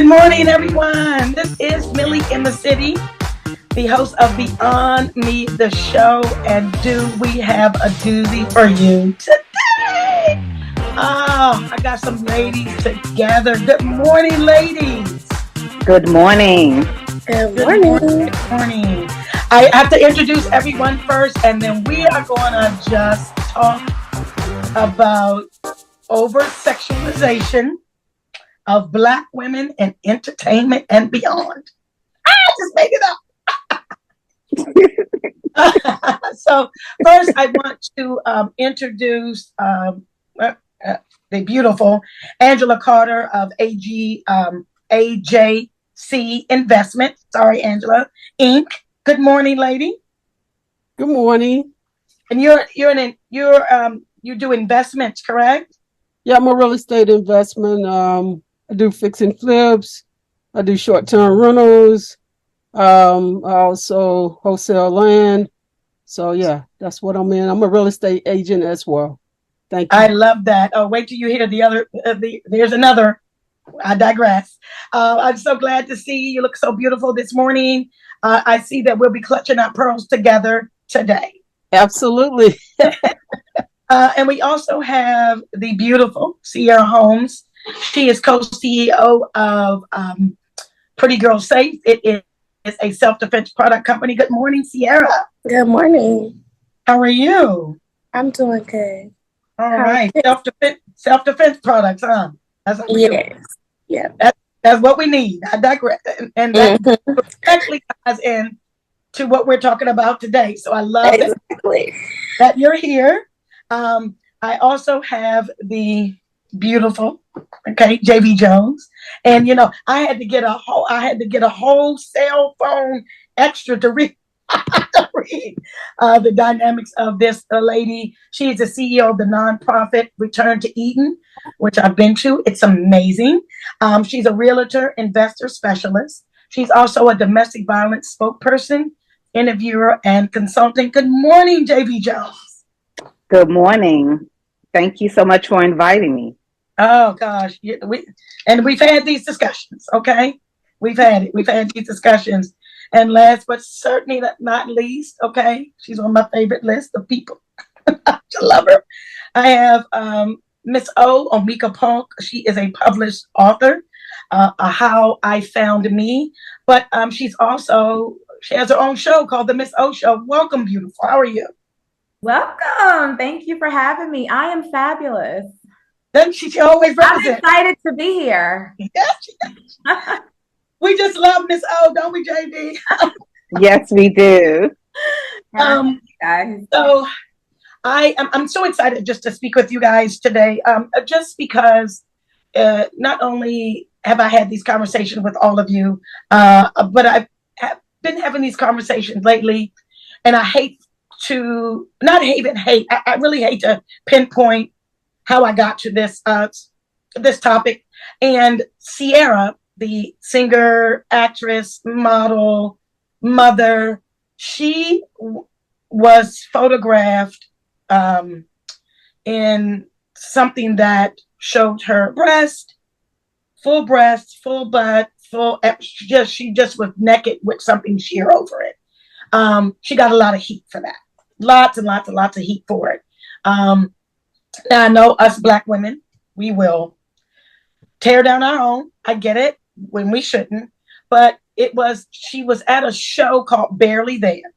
Good morning, everyone. This is Millie in the City, the host of Beyond Me, the show. And do we have a doozy for you today? Oh, I got some ladies together. Good morning, ladies. Good morning. Good morning. Good morning. I have to introduce everyone first, and then we are going to just talk about over-sexualization of Black women in entertainment and beyond. Just made it up. So first, I want to introduce the beautiful Angela Carter of AJC Investment. Sorry, Angela Inc. Good morning, lady. Good morning. And you do investments, correct? Yeah, I'm a real estate investment. I do fix and flips. I do short-term rentals. I also wholesale land. So yeah, that's what I'm in. I'm a real estate agent as well. Thank you. I love that. Oh, wait till you hear the other. There's another. I digress. I'm so glad to see you. You look so beautiful this morning. I see that we'll be clutching our pearls together today. Absolutely. And we also have the beautiful Sierra Holmes. She is co-CEO of Pretty Girl Safe. It is a self-defense product company. Good morning, Sierra. Good morning. How are you? I'm doing good. All right. Self-defense products, huh? That's what we do. Yeah. That's what we need. I digress. And that actually ties in to what we're talking about today. So I love that you're here. I also have the beautiful, JV Jones. And I had to get a whole cell phone extra to read the dynamics of this lady. She is the CEO of the nonprofit Return to Eden, which I've been to. It's amazing. She's a realtor, investor specialist. She's also a domestic violence spokesperson, interviewer, and consultant. Good morning, JV Jones. Good morning. Thank you so much for inviting me. Oh gosh, we've had these discussions. Okay, we've had these discussions. And last but certainly not least, she's on my favorite list of people. I love her. I have Miss Omika Punk. She is a published author. How I Found Me, but she has her own show called The Miss O Show. Welcome, beautiful. How are you? Welcome. Thank you for having me. I am fabulous. Then she always represents. I'm excited to be here. Yeah, we just love Miss O, don't we, JD? Yes, we do. So I'm so excited just to speak with you guys today. Just because not only have I had these conversations with all of you, but I've been having these conversations lately, and I really hate to pinpoint how I got to this topic. And Sierra, the singer, actress, model, mother, she was photographed in something that showed her full breast, full butt, she just was naked with something sheer over it. She got a lot of heat for that. Lots and lots and lots of heat for it. Now I know us Black women, we will tear down our own. I get it when we shouldn't, but she was at a show called Barely There.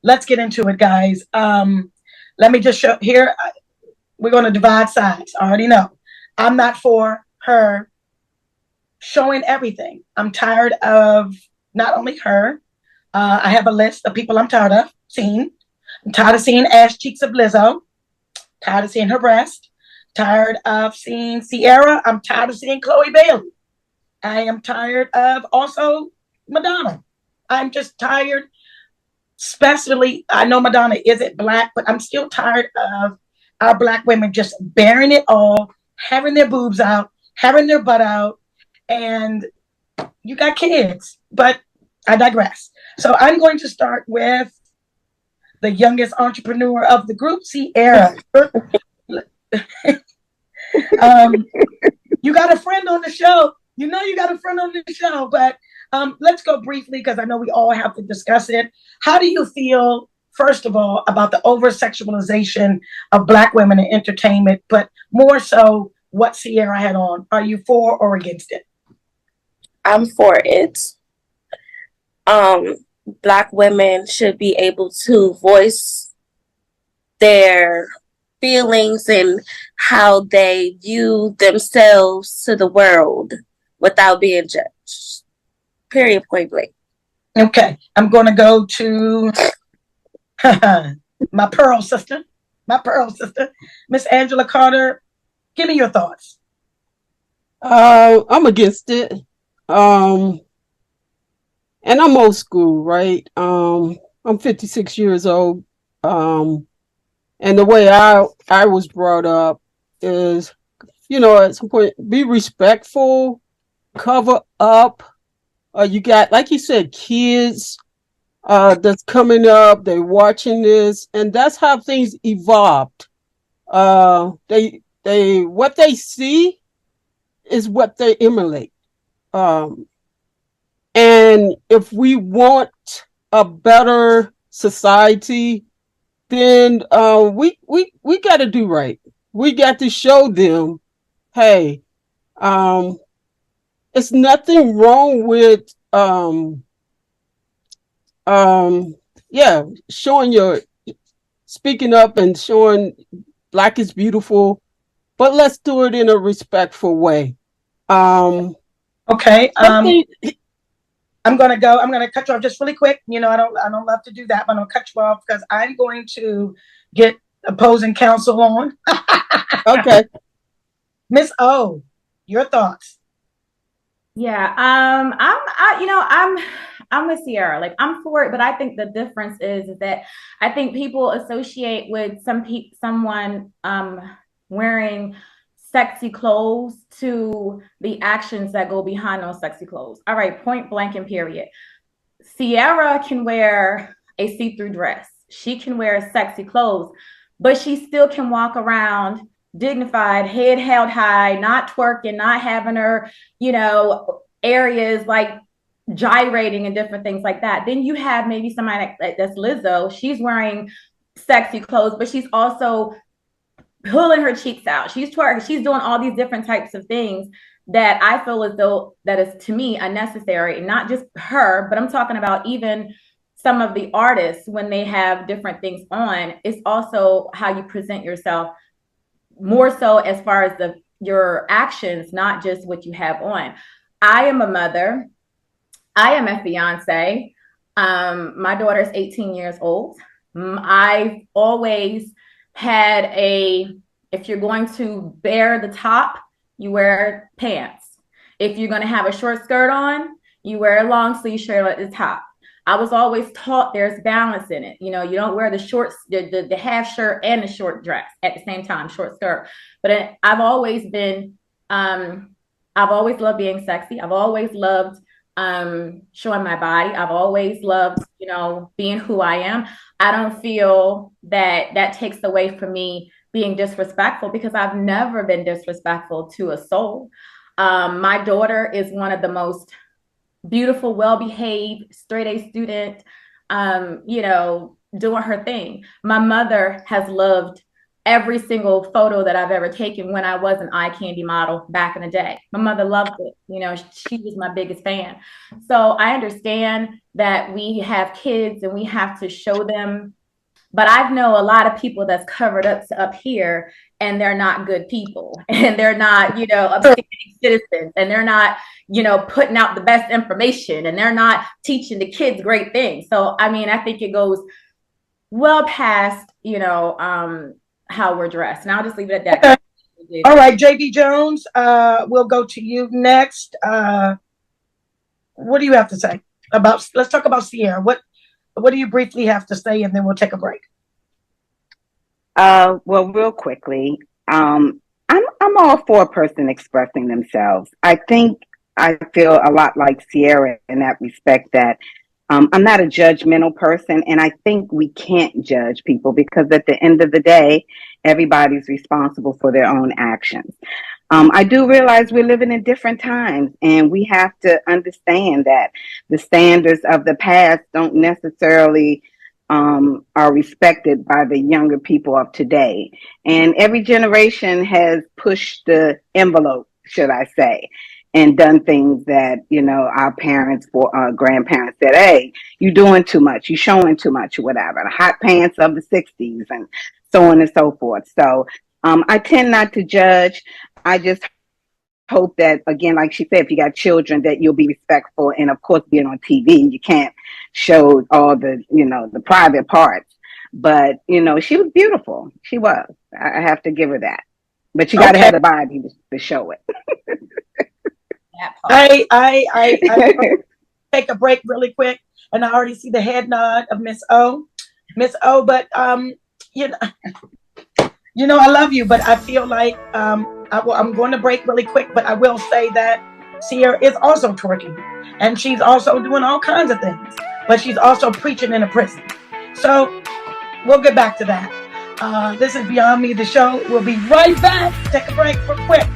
Let's get into it, guys. Let me just show here. We're going to divide sides. I already know. I'm not for her showing everything. I'm tired of not only her. I have a list of people I'm tired of seeing. I'm tired of seeing ass cheeks of Lizzo. Tired of seeing her breast. Tired of seeing Sierra. I'm tired of seeing Chloe Bailey. I am tired of also Madonna. I'm just tired. Especially, I know Madonna isn't Black, but I'm still tired of our Black women just bearing it all, having their boobs out, having their butt out, and you got kids. But I digress. So I'm going to start with the youngest entrepreneur of the group, Sierra. You got a friend on the show. You know you got a friend on the show, but let's go briefly because I know we all have to discuss it. How do you feel, first of all, about the over sexualization of Black women in entertainment, but more so what Sierra had on? Are you for or against it? I'm for it. Um, Black women should be able to voice their feelings and how they view themselves to the world without being judged. Period, point blank. Okay, I'm going to go to my pearl sister, Miss Angela Carter. Give me your thoughts. I'm against it. And I'm old school, right? I'm 56 years old. And the way I was brought up is, at some point, be respectful, cover up. You got, like you said, kids that's coming up, they're watching this, and that's how things evolved. They what they see is what they emulate. And if we want a better society, then we got to do right. We got to show them, hey, it's nothing wrong with showing your speaking up and showing Black is beautiful, but let's do it in a respectful way. Okay. Something- I'm gonna cut you off just really quick. I don't love to do that, but I'm gonna cut you off because I'm going to get opposing counsel on. okay. Miss O, your thoughts. Yeah, I'm with Sierra. Like, I'm for it, but I think the difference is that I think people associate with someone wearing sexy clothes to the actions that go behind those sexy clothes. All right, point blank and period. Sierra can wear a see-through dress. She can wear sexy clothes, but she still can walk around dignified, head held high, not twerking, not having her, areas like gyrating and different things like that. Then you have maybe somebody that's Lizzo. She's wearing sexy clothes, but she's also pulling her cheeks out. She's twerking. She's doing all these different types of things that I feel as though that is, to me, unnecessary. And not just her, but I'm talking about even some of the artists when they have different things on. It's also how you present yourself, more so as far as your actions, not just what you have on. I am a mother. I am a fiance. My daughter is 18 years old. I've always had if you're going to bear the top, you wear pants. If you're going to have a short skirt on, you wear a long sleeve shirt at the top. I was always taught there's balance in it. You don't wear the half shirt and the short dress at the same time, short skirt. But I've always loved being sexy. I've always loved showing my body. I've always loved, being who I am. I don't feel that takes away from me being disrespectful, because I've never been disrespectful to a soul. My daughter is one of the most beautiful, well-behaved, straight-A student, doing her thing. My mother has loved every single photo that I've ever taken when I was an eye candy model back in the day. My mother loved it. She was my biggest fan. So I understand that we have kids and we have to show them. But I know a lot of people that's covered up here, and they're not good people, and they're not, upstanding citizens, and they're not, putting out the best information, and they're not teaching the kids great things. So, I think it goes well past, how we're dressed. And I'll just leave it at that. Okay. All right, JB Jones, we'll go to you next. What do you have to say let's talk about Sierra. What do you briefly have to say, and then we'll take a break? Well, real quickly, I'm all for a person expressing themselves. I feel a lot like Sierra in that respect, that I'm not a judgmental person, and I think we can't judge people because at the end of the day, everybody's responsible for their own actions. I do realize we're living in different times, and we have to understand that the standards of the past don't necessarily are respected by the younger people of today. And every generation has pushed the envelope, should I say, and done things that, you know, our parents or grandparents said, hey, you're doing too much, you're showing too much, or whatever. The hot pants of the 60s and so on and so forth. So I tend not to judge. I just hope that, again, like she said, if you got children, that you'll be respectful. And of course, being on TV, you can't show all the, you know, the private parts. But, you know, she was beautiful. She was. I have to give her that. But you got to have the body to show it. I take a break really quick, and I already see the head nod of Miss O. Miss O, but you know, I love you, but I feel like I'm going to break really quick, but I will say that Sierra is also twerking, and she's also doing all kinds of things, but she's also preaching in a prison. So we'll get back to that. This is Beyond Me, the show. We'll be right back. Take a break real quick.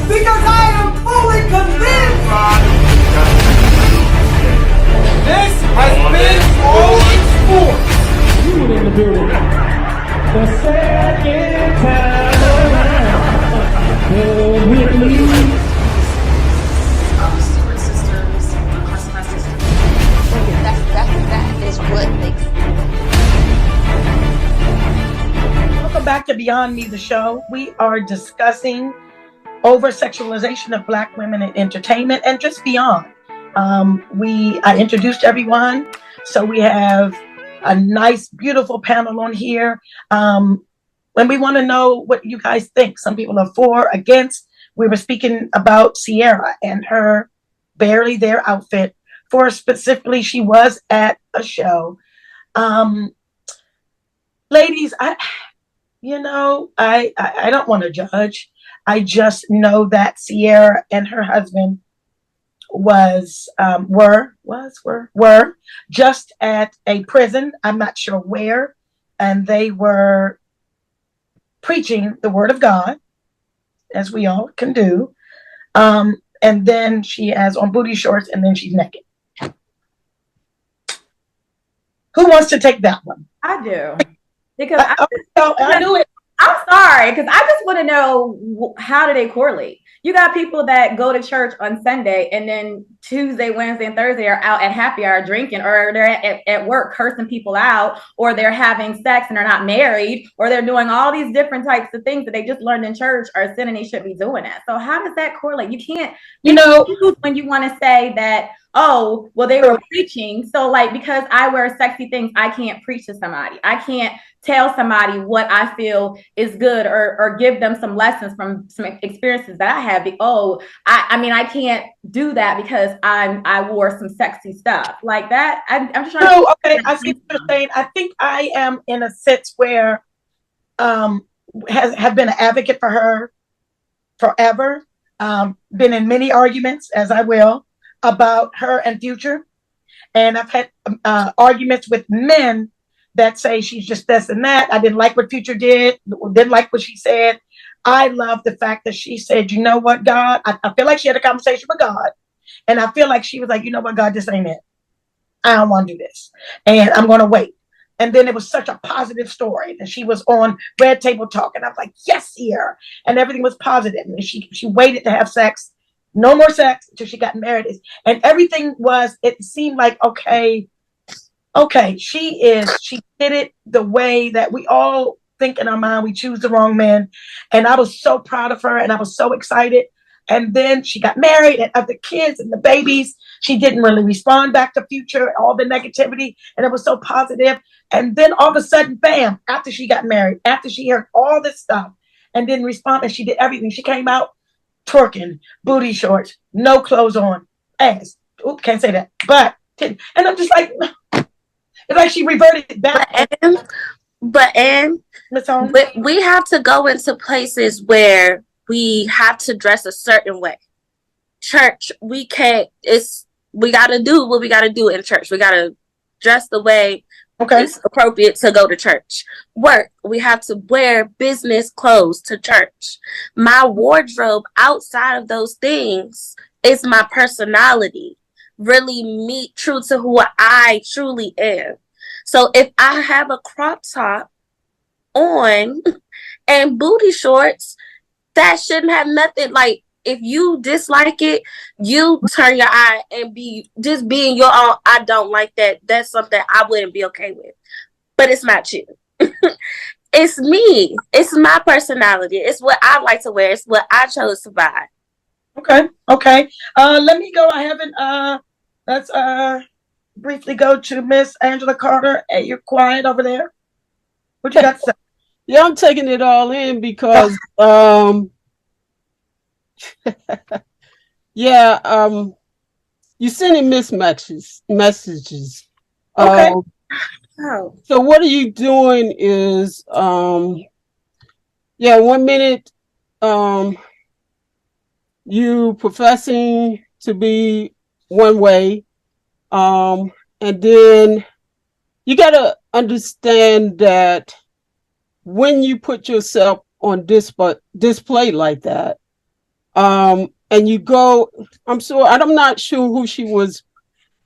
Because I am fully convinced this has been all in sports. You in the building. The second time around. Stewart sisters, Classified sisters. That is what makes. Welcome back to Beyond Me, the show. We are discussing over-sexualization of Black women in entertainment and just beyond. I introduced everyone, so we have a nice, beautiful panel on here. And we want to know what you guys think. Some people are for, against. We were speaking about Sierra and her barely there outfit. For specifically, she was at a show. Ladies, I don't want to judge. I just know that Sierra and her husband were just at a prison. I'm not sure where, and they were preaching the word of God, as we all can do. And then she has on booty shorts, and then she's naked. Who wants to take that one? I do. Because I knew it. I'm sorry, because I just want to know, how do they correlate? You got people that go to church on Sunday and then Tuesday, Wednesday, and Thursday are out at happy hour drinking, or they're at work cursing people out, or they're having sex and they're not married, or they're doing all these different types of things that they just learned in church are sin and they shouldn't be doing that. So how does that correlate? You can't, when you want to say that, oh, well, they were preaching. So like, because I wear sexy things, I can't preach to somebody. I can't tell somebody what I feel is good, or give them some lessons from some experiences that I have. I can't do that because I wore some sexy stuff like that. I'm just trying to. Okay, I see what you're saying. I think I am in a sense where have been an advocate for her forever. Been in many arguments, as I will, about her and Future. And I've had arguments with men that say she's just this and that. I didn't like what Future did, didn't like what she said. I love the fact that she said, you know what, God, I feel like she had a conversation with God. And I feel like she was like, you know what, God, this ain't it. I don't want to do this. And I'm going to wait. And then it was such a positive story. And she was on Red Table Talk. And I was like, yes, here. And everything was positive. And she waited to have sex. No more sex until she got married. And everything was, it seemed like, okay, she did it the way that we all think in our mind. We choose the wrong man. And I was so proud of her, and I was so excited. And then she got married and had the kids and the babies. She didn't really respond back to Future, all the negativity, and it was so positive. And then all of a sudden, bam, after she got married, after she heard all this stuff and didn't respond, and she did everything. She came out twerking, booty shorts, no clothes on, ass. Ooh, can't say that. But, and I'm just like, it's like she reverted back. But we have to go into places where we have to dress a certain way. Church, we got to do what we got to do in church. We got to dress the way Okay. It's appropriate to go to church. Work, we have to wear business clothes to church. My wardrobe outside of those things is my personality. Really me, true to who I truly am. So if I have a crop top on and booty shorts, that shouldn't have nothing. Like, if you dislike it, you turn your eye and be just being your own. I don't like that. That's something I wouldn't be okay with. But it's not you. It's me. It's my personality. It's what I like to wear. It's what I chose to buy. Okay. Okay. Let me go. I haven't. Let's briefly go to Miss Angela Carter. Hey, you're quiet over there. What you got to say? Yeah, I'm taking it all in because yeah, you're sending messages. Okay. Oh. So what are you doing is yeah, 1 minute you professing to be one way, and then you gotta understand that when you put yourself on display like that, and you go, I'm not sure who she was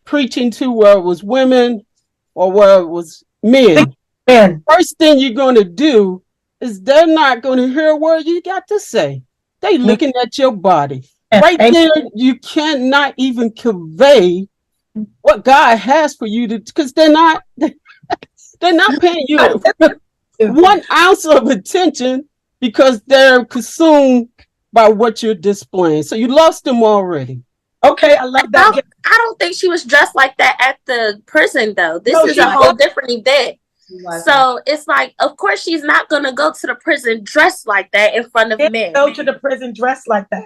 preaching to, where it was women or where it was men. First thing you're going to do is they're not going to hear what you got to say. They looking at your body. Right there, you cannot even convey what God has for you to, because they're not paying you 1 ounce of attention because they're consumed by what you're displaying. So you lost them already. Okay, I love that. I don't think she was dressed like that at the prison, though. This is a whole different event. So it's like, of course, she's not going to go to the prison dressed like that in front of men. Go to the prison dressed like that.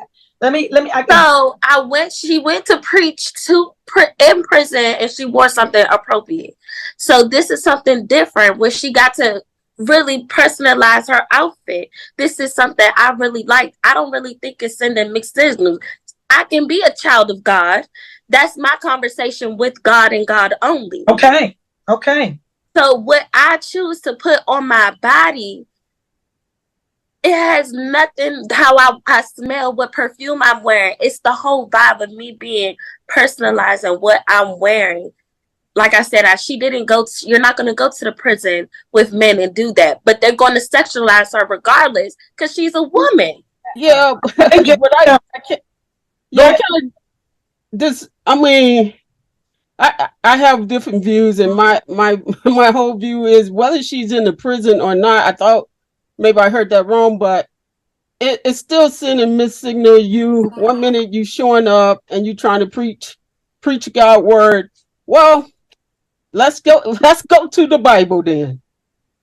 She went to preach in prison and she wore something appropriate. So this is something different where she got to really personalize her outfit. This is something I really like. I don't really think it's sending mixed signals. I can be a child of God. That's my conversation with God and God only. Okay. Okay. So what I choose to put on my body, it has nothing, how I smell, what perfume I'm wearing. It's the whole vibe of me being personalized and what I'm wearing. Like I said, you're not going to go to the prison with men and do that. But they're going to sexualize her regardless because she's a woman. Yeah, but I can't. Yeah, I have different views, and my whole view is whether she's in the prison or not. I thought maybe I heard that wrong, but it's still sending mixed signal. You 1 minute you showing up and you trying to preach God's word. Well, let's go to the Bible then.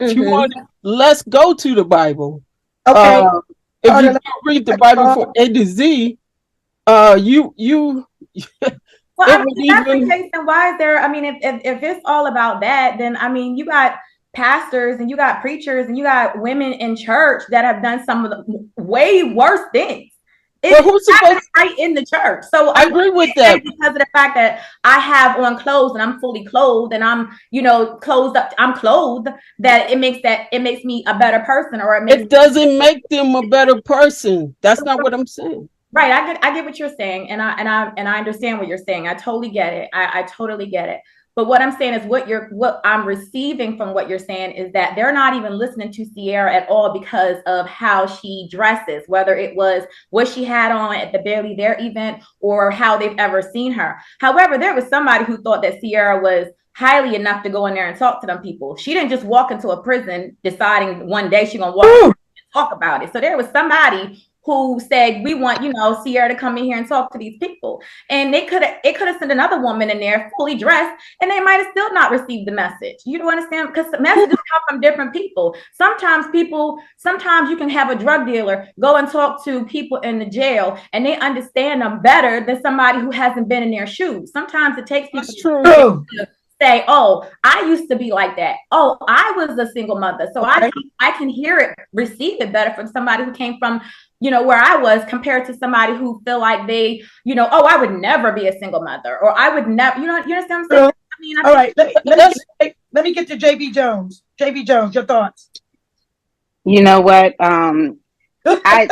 If you want, let's go to the Bible. Okay. If you read the Bible from A to Z, you. Well, I mean, if that's the case, then why is there? I mean, if it's all about that, then I mean, you got pastors and you got preachers and you got women in church that have done some of the way worse things. It's right in the church. So I agree with that because of the fact that I have on clothes and I'm fully clothed and I'm, clothed up. I'm clothed. That it makes me a better person, or it doesn't make them a better person. That's not what I'm saying. Right. I get what you're saying. And I understand what you're saying. I totally get it. I totally get it. But what I'm saying is what I'm receiving from what you're saying is that they're not even listening to Sierra at all because of how she dresses, whether it was what she had on at the Barely There event or how they've ever seen her. However, there was somebody who thought that Sierra was highly enough to go in there and talk to them people. She didn't just walk into a prison deciding one day she's going to walk in and talk about it. So there was somebody who said, we want, Sierra to come in here and talk to these people. And it could have sent another woman in there fully dressed and they might have still not received the message. You don't understand? Because messages come from different people. Sometimes you can have a drug dealer go and talk to people in the jail and they understand them better than somebody who hasn't been in their shoes. Sometimes it takes people to say, oh, I used to be like that. Oh, I was a single mother. So I can hear it, receive it better from somebody who came from, where I was compared to somebody who feel like they, oh, I would never be a single mother or I would never, you understand what I'm saying? I mean, all right. let me get to JB Jones. JB Jones, your thoughts? You know what? I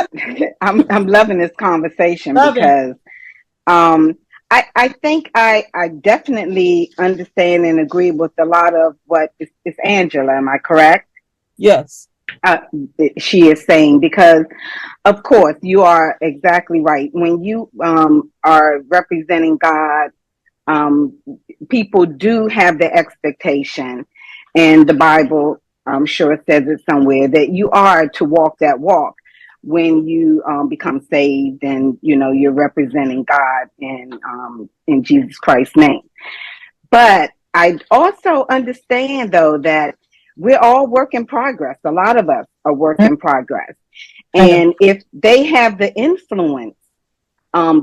I'm loving this conversation Love it. because um, I think I definitely understand and agree with a lot of what is Angela. Am I correct? Yes. Uh, she is saying, because of course you are exactly right. When you are representing God, um, people do have the expectation, and the Bible, I'm sure it says it somewhere, that you are to walk that walk when you become saved, and you know you're representing God in Jesus Christ's name. But I also understand though that we're all work in progress. A lot of us are work in progress, Yeah. and if they have the influence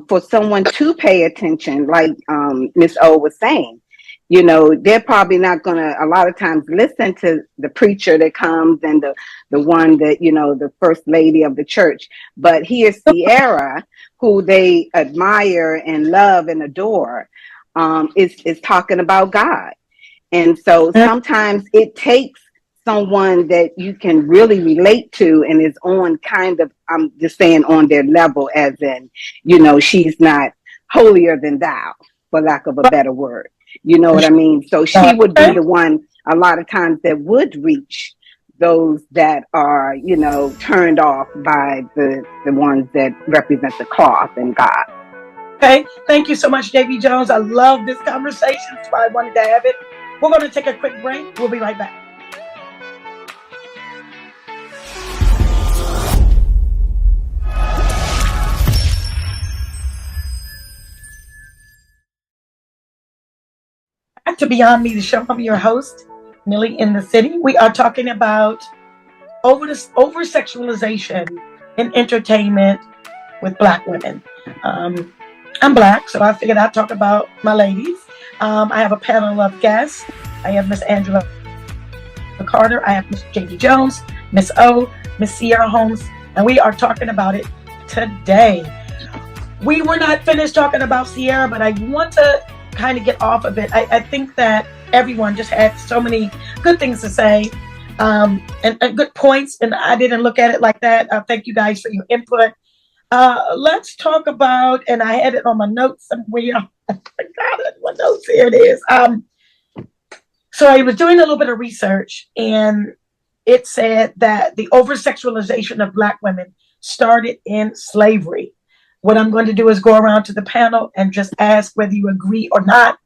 for someone to pay attention, like Miss O was saying, you know, they're probably not going to a lot of times listen to the preacher that comes and the one that, you know, the first lady of the church. But here's Sierra, who they admire and love and adore, is talking about God. And so sometimes it takes someone that you can really relate to and is on kind of, I'm just saying on their level, as in, you know, she's not holier than thou, for lack of a better word. You know what I mean? So she would be Okay. the one a lot of times that would reach those that are, you know, turned off by the ones that represent the cloth and God. Okay. Thank you so much, JB Jones. I love this conversation. That's why I wanted to have it. We're going to take a quick break. We'll be right back. Back to Beyond Me, the show. I'm your host, Millie in the City. We are talking about over-sexualization in entertainment with Black women. I'm Black, so I figured I'd talk about my ladies. I have a panel of guests. I have Miss Angela Carter, I have Miss JD Jones, Miss O, Miss Sierra Holmes, and we are talking about it today. We were not finished talking about Sierra, but I want to kind of get off of it. I think that everyone just had so many good things to say, and good points, and I didn't look at it like that. Thank you guys for your input. Let's talk about, and I had it on my notes somewhere. I forgot it. My notes, here it is. So I was doing a little bit of research, and it said that the over-sexualization of Black women started in slavery. What I'm going to do is go around to the panel and just ask whether you agree or not,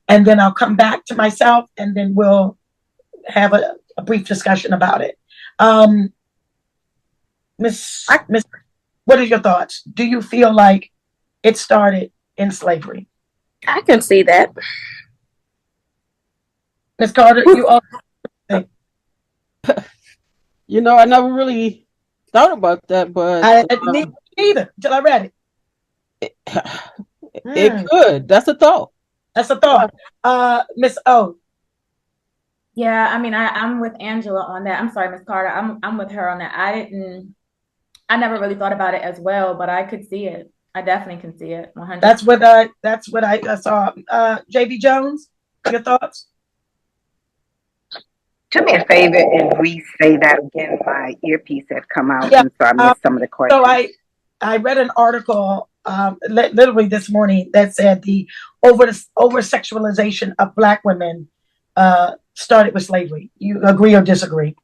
and then I'll come back to myself, and then we'll have a brief discussion about it. Miss, what are your thoughts? Do you feel like it started in slavery? I can see that. Miss Carter, you all think? You know, I never really thought about that, but I didn't either until I read it. it could. That's a thought. That's a thought. Miss O. Yeah, I mean, I'm with Angela on that. I'm sorry, Miss Carter. I'm with her on that. I never really thought about it as well, but I could see it. I definitely can see it. 100%. That's what I saw. JB Jones, your thoughts? Do me a favor and re-say that again. My earpiece had come out, Yeah, and so I missed some of the questions. So I read an article literally this morning that said the over-sexualization of Black women started with slavery. You agree or disagree?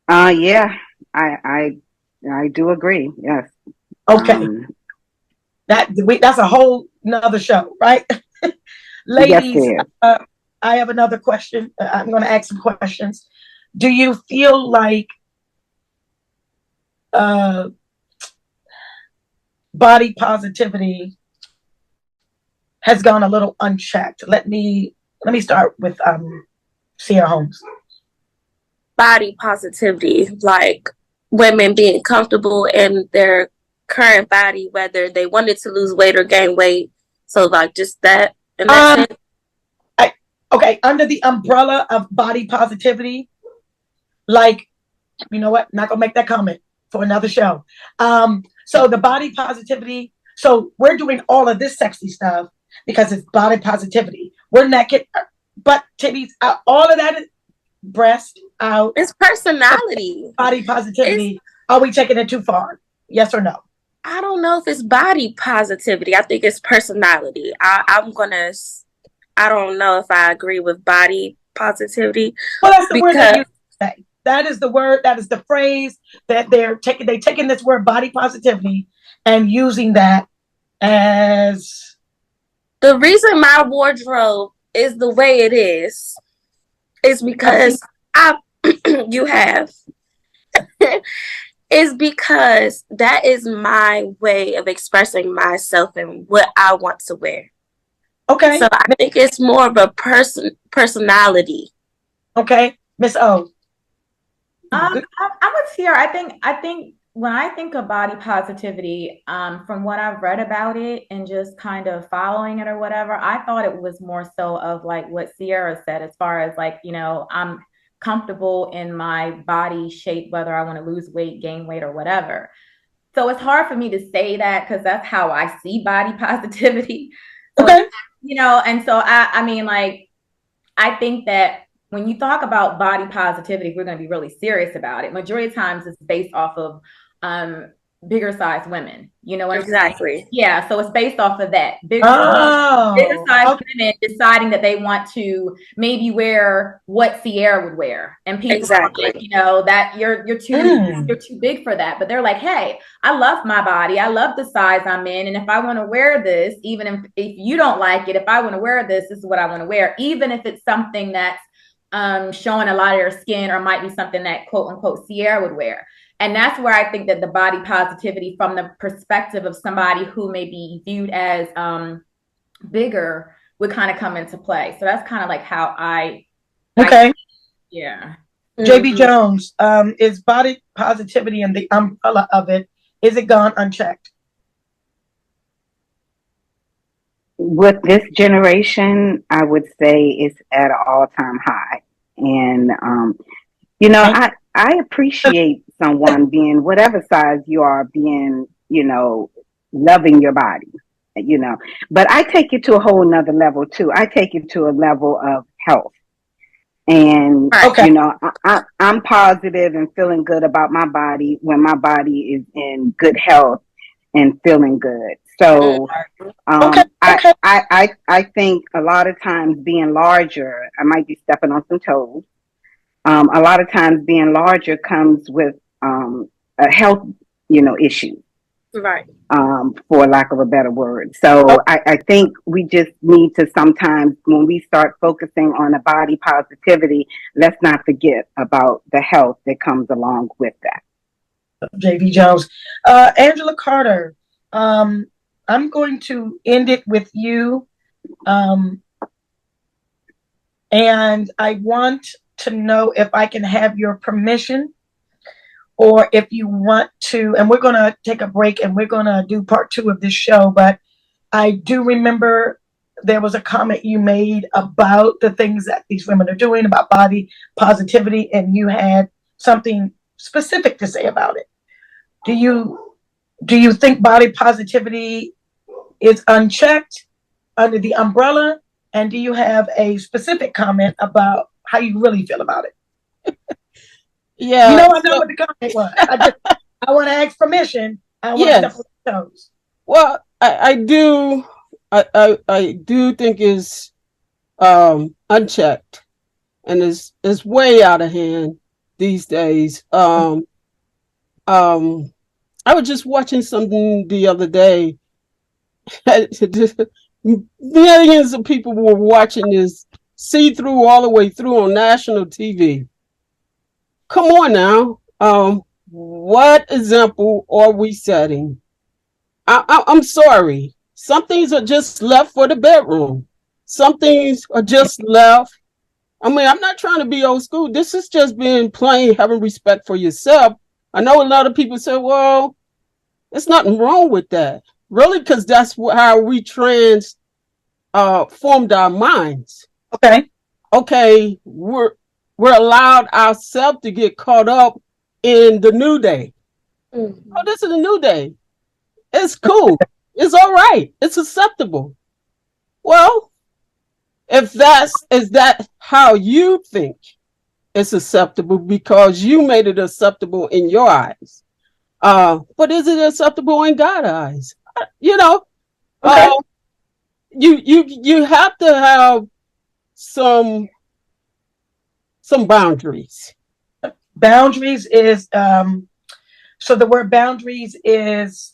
Yeah, I do agree. Yes. Okay. That's a whole nother show, right? Ladies, yes, I have another question. I'm going to ask some questions. Do you feel like body positivity has gone a little unchecked? Let me start with Sierra Holmes. Body positivity, like women being comfortable in their current body, whether they wanted to lose weight or gain weight. So like just that in that sense. Okay, under the umbrella of body positivity, like, you know what? Not gonna make that comment for another show. So the body positivity. So we're doing all of this sexy stuff because it's body positivity. We're naked. butt, titties, all of that is breast out. It's personality. Body positivity. Are we taking it too far? Yes or no? I don't know if it's body positivity. I think it's personality. I don't know if I agree with body positivity. Well, that's the word that you say. That is the word, that is the phrase that they're taking this word body positivity and using that as the reason my wardrobe is the way it is because you have is because that is my way of expressing myself and what I want to wear. Okay. So I think it's more of a personality. Okay. Miss O. I'm with Sierra. I think when I think of body positivity, from what I've read about it and just kind of following it or whatever, I thought it was more so of like what Sierra said, as far as like, I'm comfortable in my body shape, whether I want to lose weight, gain weight, or whatever. So it's hard for me to say that because that's how I see body positivity. So, okay. And so I mean, like, I think that when you talk about body positivity, we're going to be really serious about it. Majority of times it's based off of bigger size women, what exactly. Yeah, so it's based off of that. Bigger size women deciding that they want to maybe wear what Sierra would wear, and people are like, that you're too big for that. But they're like, hey, I love my body, I love the size I'm in, and if I want to wear this, even if you don't like it, if I want to wear this, this is what I want to wear, even if it's something that's showing a lot of your skin, or might be something that quote unquote Sierra would wear. And that's where I think that the body positivity, from the perspective of somebody who may be viewed as bigger, would kind of come into play. So that's kind of like how yeah. JB Jones, is body positivity and the umbrella of it, is it gone unchecked? With this generation, I would say it's at an all-time high. And, I appreciate someone being whatever size you are, being, loving your body, but I take it to a whole nother level too. I take it to a level of health. And, I'm positive and feeling good about my body when my body is in good health and feeling good. So, I think a lot of times being larger, I might be stepping on some toes. A lot of times being larger comes with a health, issue, right? For lack of a better word. So I think we just need to sometimes, when we start focusing on the body positivity, let's not forget about the health that comes along with that. JB Jones. Angela Carter, I'm going to end it with you. And I want to know if I can have your permission, or if you want to, and we're going to take a break and we're going to do part 2 of this show. But I do remember there was a comment you made about the things that these women are doing about body positivity, and you had something specific to say about it. Do you think body positivity is unchecked under the umbrella? And do you have a specific comment about how you really feel about it? Yeah. I know what the comment was. I want to ask permission. I want to step on the toes. Well, I do think it's unchecked, and it's way out of hand these days. I was just watching something the other day. Millions of people were watching this see-through all the way through on national TV. Come on now. What example are we setting? I'm sorry. Some things are just left for the bedroom. Some things are just left. I mean, I'm not trying to be old school. This is just being plain, having respect for yourself. I know a lot of people say, well, there's nothing wrong with that. Really, because that's how we formed our minds. Okay, we're allowed ourselves to get caught up in the new day. Oh, this is a new day. It's cool. It's all right. It's acceptable. Well, if is that how you think it's acceptable because you made it acceptable in your eyes. But is it acceptable in God's eyes? You know, Okay. You have to have some boundaries. Boundaries is so the word boundaries is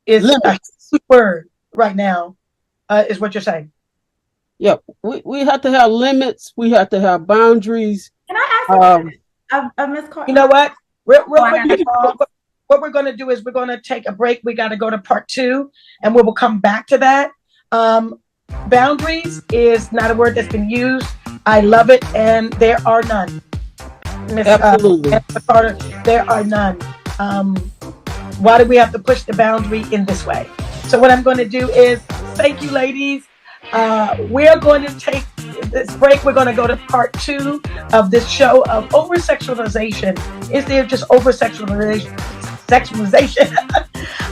a key word right now, is what you're saying. Yep, we have to have limits. We have to have boundaries. Can I ask Miss Carter? You know what? Real quick, what we're going to do is we're going to take a break. We got to go to part 2, and we will come back to that. Boundaries is not a word that's been used. I love it, and there are none. Absolutely. Miss Carter, there are none. Why do we have to push the boundary in this way? So what I'm going to do is, thank you, ladies. We're going to take this break. We're going to go to part 2 of this show of over-sexualization. Is there just over-sexualization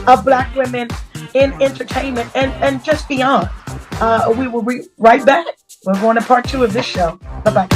of Black women in entertainment and just beyond? We will be right back. We're going to part 2 of this show. Bye-bye.